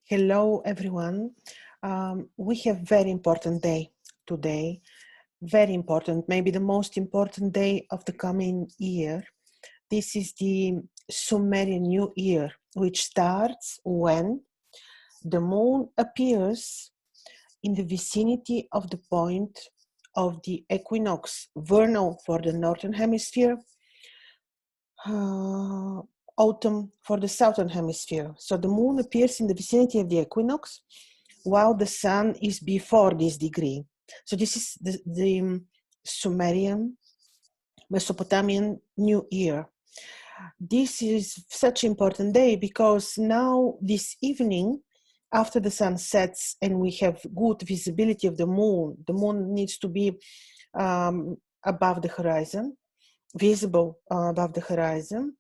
Hello, everyone. We have very important day today. Very important, maybe the most important day of the coming year. This is the Sumerian New Year, which starts when the moon appears in the vicinity of the point of the equinox, vernal for the northern hemisphere, autumn for the southern hemisphere. So the moon appears in the vicinity of the equinox while the sun is before this degree. So this is the Sumerian Mesopotamian New Year. This is such an important day because now this evening, after the sun sets and we have good visibility of the moon needs to be above the horizon, visible above the horizon.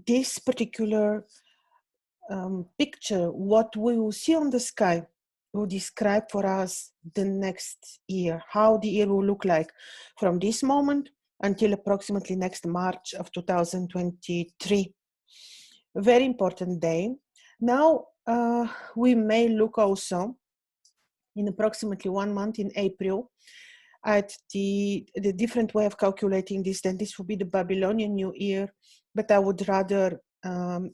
This particular picture, what we will see on the sky, will describe for us the next year, how the year will look like from this moment until approximately next March of 2023. A very important day. Now, we may look also in approximately 1 month in April at the different way of calculating this. Then this will be the Babylonian New Year, but I would rather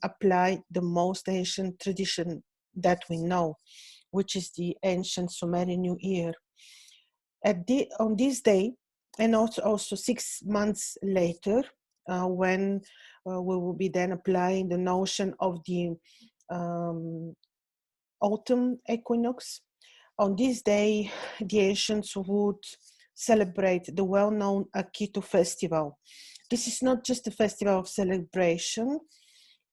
apply the most ancient tradition that we know, which is the ancient Sumerian New Year. On this day, and also 6 months later, when we will be then applying the notion of the autumn equinox. On this day, the ancients would celebrate the well-known Akitu festival. This is not just a festival of celebration.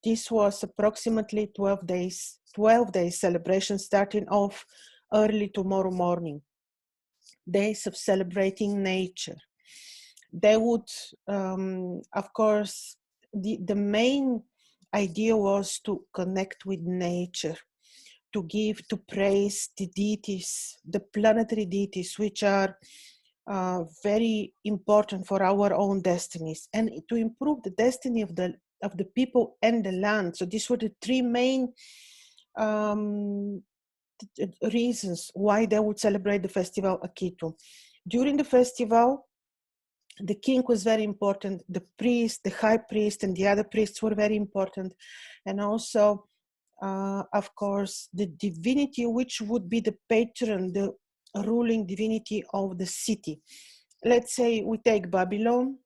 This was approximately 12 days celebration starting off early tomorrow morning. Days of celebrating nature. They would, of course, the main idea was to connect with nature, to praise the deities, the planetary deities, which are very important for our own destinies, and to improve the destiny of the people and the land. So these were the three main reasons why they would celebrate the festival Akitu. During the festival, the king was very important, the priest, the high priest, and the other priests were very important, and also of course, the divinity which would be the patron, the ruling divinity of the city. Let's say we take Babylon,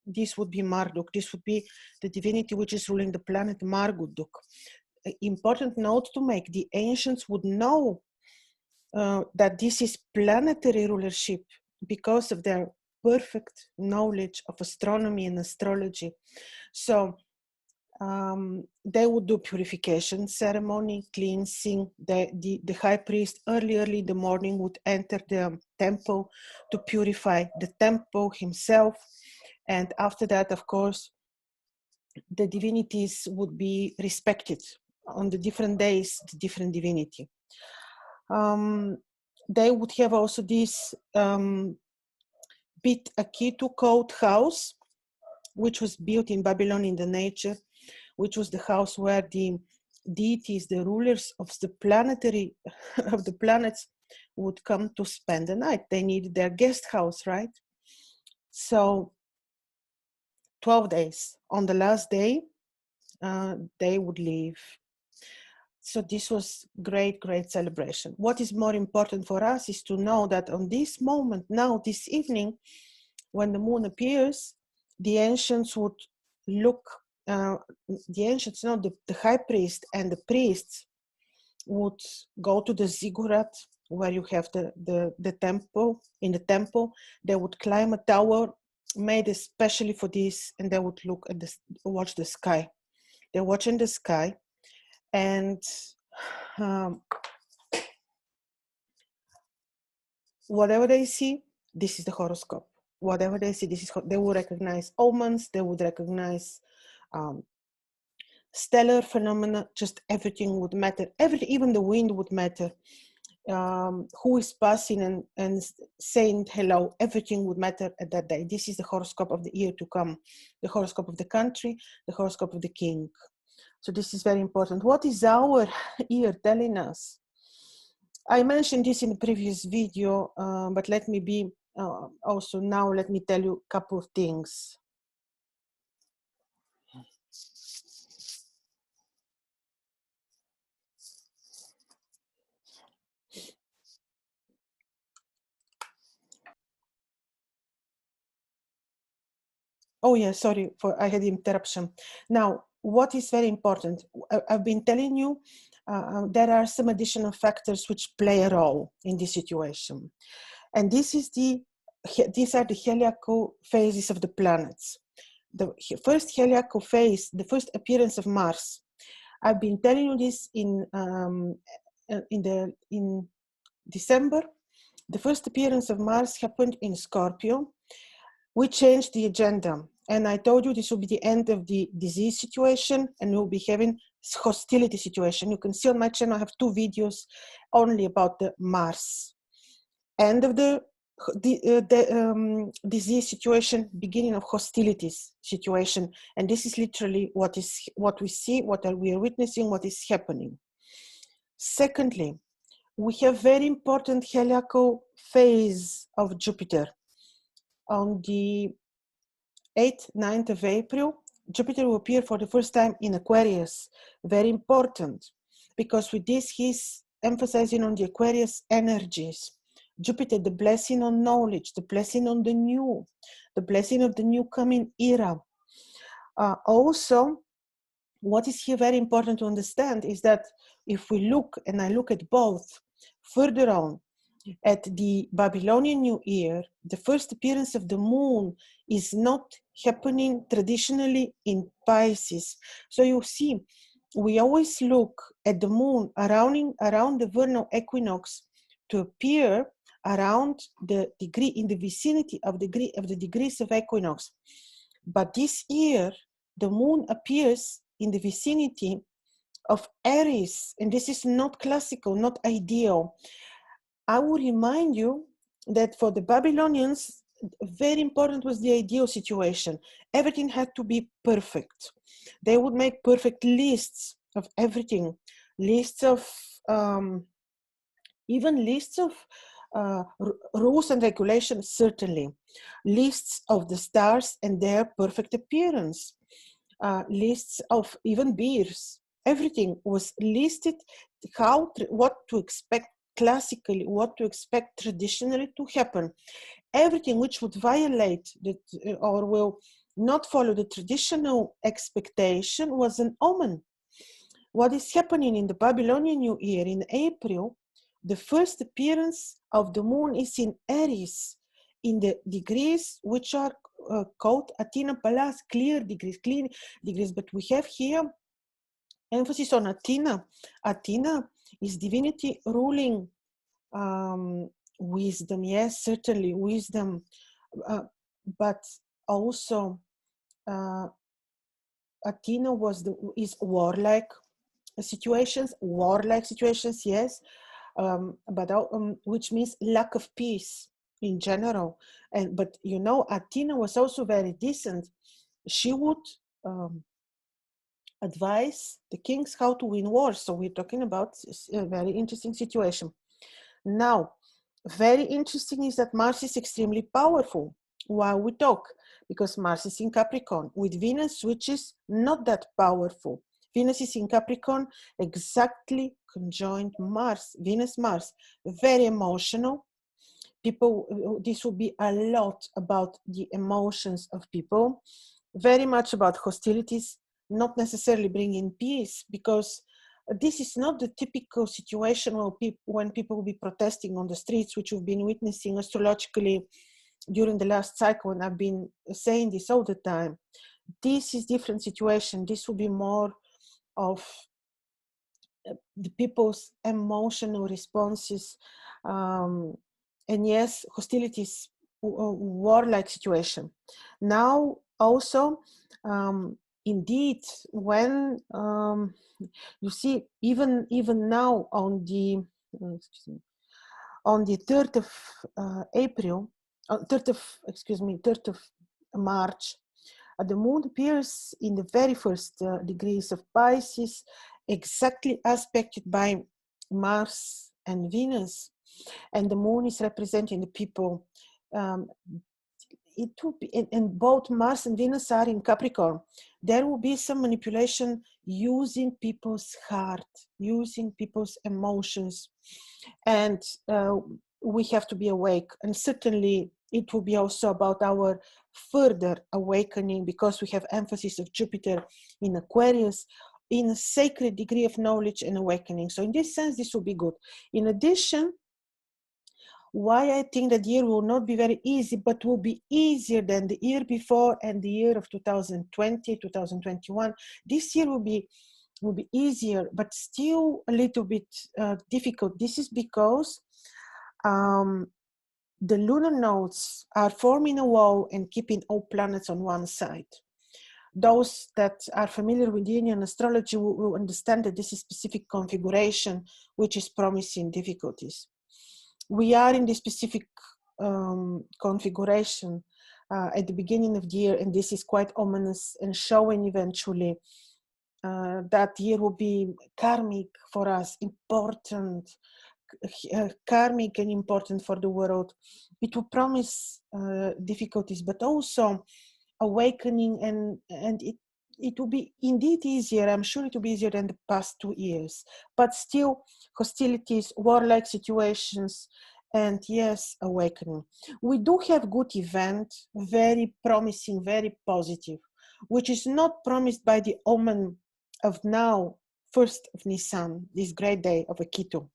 this would be Marduk. This would be the divinity which is ruling the planet Marduk. Important note to make, the ancients would know that this is planetary rulership because of their perfect knowledge of astronomy and astrology. So they would do purification ceremony, cleansing. The high priest early in the morning would enter the temple to purify the temple himself. And after that, of course, the divinities would be respected on the different days, the different divinity. They would have also this bit Akitu code house, which was built in Babylon in the nature, which was the house where the deities, the rulers of the planets would come to spend the night. They needed their guest house, right? So 12 days. On the last day, they would leave. So this was great celebration. What is more important for us is to know that on this moment, now this evening, when the moon appears, the ancients would look, the high priest and the priests would go to the ziggurat where you have the temple. In the temple, they would climb a tower made especially for this, and they would look at watch the sky. They're watching the sky, and whatever they see, this is the horoscope. Whatever they see, they will recognize omens, they would recognize stellar phenomena, just everything would matter. Even the wind would matter. Who is passing and saying hello, everything would matter at that day. This is the horoscope of the year to come, the horoscope of the country, the horoscope of the king. So this is very important. What is our year telling us? I mentioned this in the previous video, but let me be also now, let me tell you a couple of things. Oh yeah, sorry for I had the interruption. Now, what is very important? I've been telling you there are some additional factors which play a role in this situation, and these are the heliacal phases of the planets. The first heliacal phase, the first appearance of Mars. I've been telling you this in December. The first appearance of Mars happened in Scorpio. We changed the agenda, and I told you this will be the end of the disease situation, and we'll be having hostility situation. You can see on my channel I have 2 videos only about the Mars. End of the disease situation, beginning of hostilities situation, and this is literally what we see, we are witnessing, what is happening. Secondly, we have very important heliacal phase of Jupiter. On the 8th, 9th of April, Jupiter will appear for the first time in Aquarius. Very important, because with this he's emphasizing on the Aquarius energies. Jupiter, the blessing on knowledge, the blessing on the new, the blessing of the new coming era. Also, what is here very important to understand is that if we look, and I look at both, further on, at the Babylonian New Year, the first appearance of the moon is not happening traditionally in Pisces. So you see, we always look at the moon around the vernal equinox to appear around the degree, in the vicinity of the degrees of equinox. But this year, the moon appears in the vicinity of Aries, and this is not classical, not ideal. I will remind you that for the Babylonians, very important was the ideal situation. Everything had to be perfect. They would make perfect lists of everything, lists of even lists of rules and regulations, certainly, lists of the stars and their perfect appearance, lists of even beers. Everything was listed, what to expect classically, what to expect traditionally to happen. Everything which would violate or will not follow the traditional expectation was an omen. What is happening in the Babylonian New Year in April, the first appearance of the moon is in Aries, in the degrees which are called Athena Pallas, clear degrees, but we have here emphasis on Athena. Athena is divinity ruling wisdom, yes, certainly wisdom, but also Athena is warlike situations, yes, but which means lack of peace in general. But you know, Athena was also very decent. She would advise the kings how to win wars. So we're talking about a very interesting situation. Now, very interesting is that Mars is extremely powerful while we talk, because Mars is in Capricorn with Venus, which is not that powerful. Venus is in Capricorn, exactly conjoined Mars, Venus-Mars, very emotional. People, this will be a lot about the emotions of people, very much about hostilities, not necessarily bringing peace, because this is not the typical situation when people will be protesting on the streets, which we've been witnessing astrologically during the last cycle, and I've been saying this all the time. This is different situation. This will be more of the people's emotional responses, and yes, hostilities, warlike situation. Now also, indeed, when you see, even now on the 3rd of April, 3rd of March, The moon appears in the very first degrees of Pisces, exactly aspected by Mars and Venus, and the moon is representing the people. It will be, and both Mars and Venus are in Capricorn. There will be some manipulation using people's heart, using people's emotions, and we have to be awake. And certainly it will be also about our further awakening, because we have emphasis of Jupiter in Aquarius, in a sacred degree of knowledge and awakening. So in this sense, this will be good. In addition, why I think that year will not be very easy, but will be easier than the year before and the year of 2020, 2021. This year will be easier, but still a little bit difficult. This is because the lunar nodes are forming a wall and keeping all planets on one side. Those that are familiar with Indian astrology will understand that this is specific configuration, which is promising difficulties. We are in this specific configuration at the beginning of the year, and this is quite ominous and showing eventually that year will be karmic for us, important, karmic and important for the world. It will promise difficulties, but also awakening, and it will be indeed easier. I'm sure it will be easier than the past 2 years, but still hostilities, warlike situations, and yes, awakening. We do have good event, very promising, very positive, which is not promised by the omen of now, 1st of Nisan, this great day of Akito.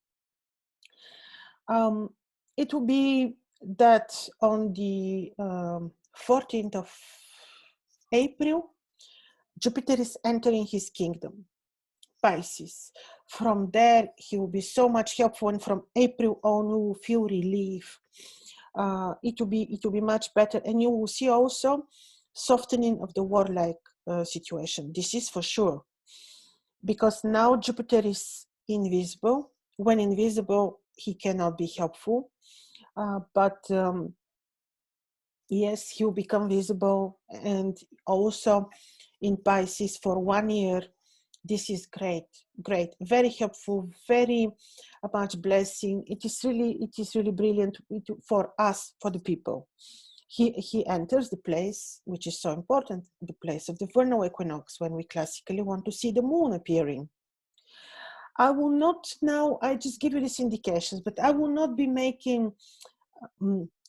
It will be that on the 14th of April, Jupiter is entering his kingdom, Pisces. From there, he will be so much helpful, and from April on, we will feel relief. It will be much better, and you will see also softening of the warlike situation. This is for sure, because now Jupiter is invisible. When invisible, he cannot be helpful, but yes, he will become visible, and also in Pisces for 1 year. This is great, very helpful, very much blessing. It is really brilliant for us, for the people. He enters the place which is so important, the place of the vernal equinox, when we classically want to see the moon appearing. I will not now, I just give you these indications, but I will not be making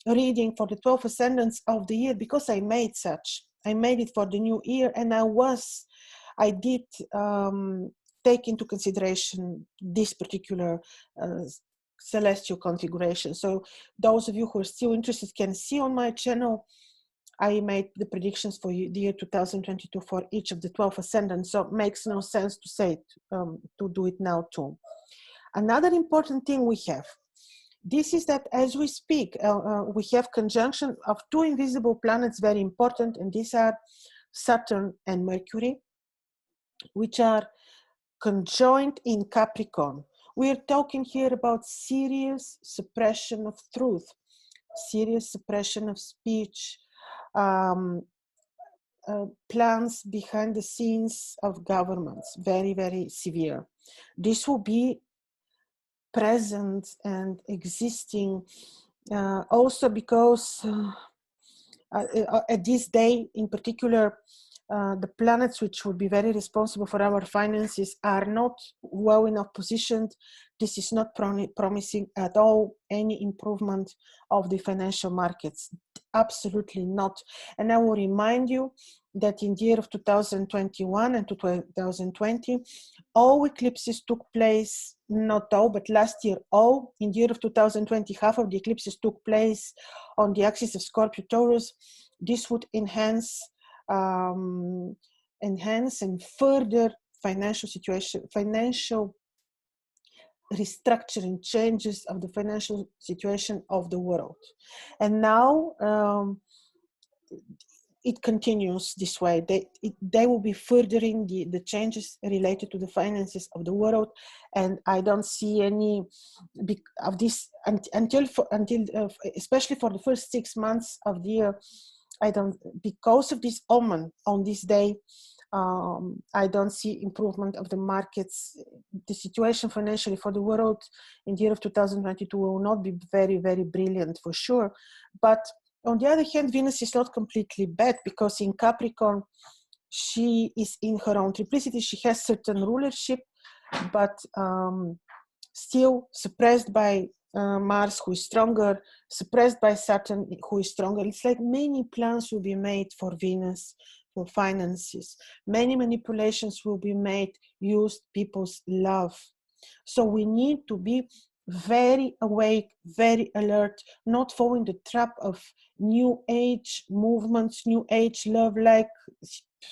reading for the 12 ascendants of the year, because I made it for the new year, and I did take into consideration this particular celestial configuration. So those of you who are still interested can see on my channel, I made the predictions for the year 2022 for each of the 12 ascendants. So it makes no sense to say it, to do it now too. Another important thing we have, this is that as we speak, we have conjunction of 2 invisible planets, very important, and these are Saturn and Mercury, which are conjoined in Capricorn. We are talking here about serious suppression of truth, serious suppression of speech, plans behind the scenes of governments, very, very severe. This will be present and existing also because at this day in particular, the planets which would be very responsible for our finances are not well enough positioned. This is not promising at all any improvement of the financial markets. Absolutely not. And I will remind you that in the year of 2021 and 2020, all eclipses took place, not all, but last year all. In the year of 2020, half of the eclipses took place on the axis of Scorpio Taurus. This would enhance and further financial situation, financial restructuring, changes of the financial situation of the world. And now it continues this way. They will be furthering the changes related to the finances of the world, and I don't see any of this until especially for the first 6 months of the year. because of this omen on this day, I don't see improvement of the markets. The situation financially for the world in the year of 2022 will not be very, very brilliant for sure. But on the other hand, Venus is not completely bad, because in Capricorn, she is in her own triplicity. She has certain rulership, but still suppressed by Mars, who is stronger, suppressed by Saturn, who is stronger. It's like many plans will be made for Venus, for finances. Many manipulations will be made, used people's love. So we need to be very awake, very alert, not fall in the trap of new age movements, new age love, like,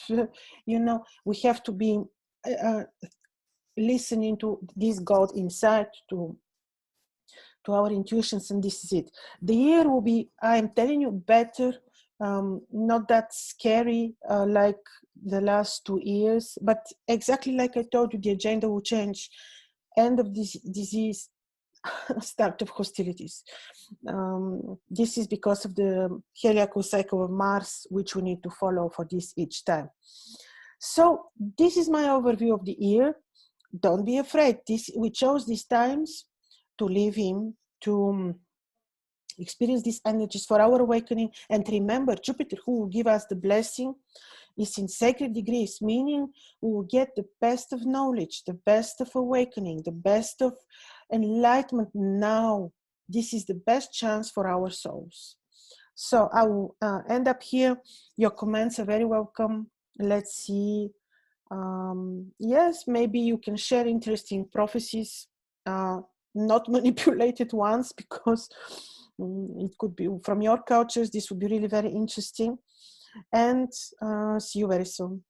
you know, we have to be listening to this God inside, to our intuitions, and this is it. The year will be, I'm telling you, better, not that scary like the last 2 years, but exactly like I told you, the agenda will change. End of this disease, start of hostilities. This is because of the heliacal cycle of Mars, which we need to follow for this each time. So this is my overview of the year. Don't be afraid. We chose these times to live in, to experience these energies for our awakening. And remember, Jupiter, who will give us the blessing, is in sacred degrees, meaning we will get the best of knowledge, the best of awakening, the best of enlightenment now. This is the best chance for our souls. So I will end up here. Your comments are very welcome. Let's see. Yes, maybe you can share interesting prophecies, not manipulated ones, because it could be from your cultures. This would be really very interesting. And see you very soon.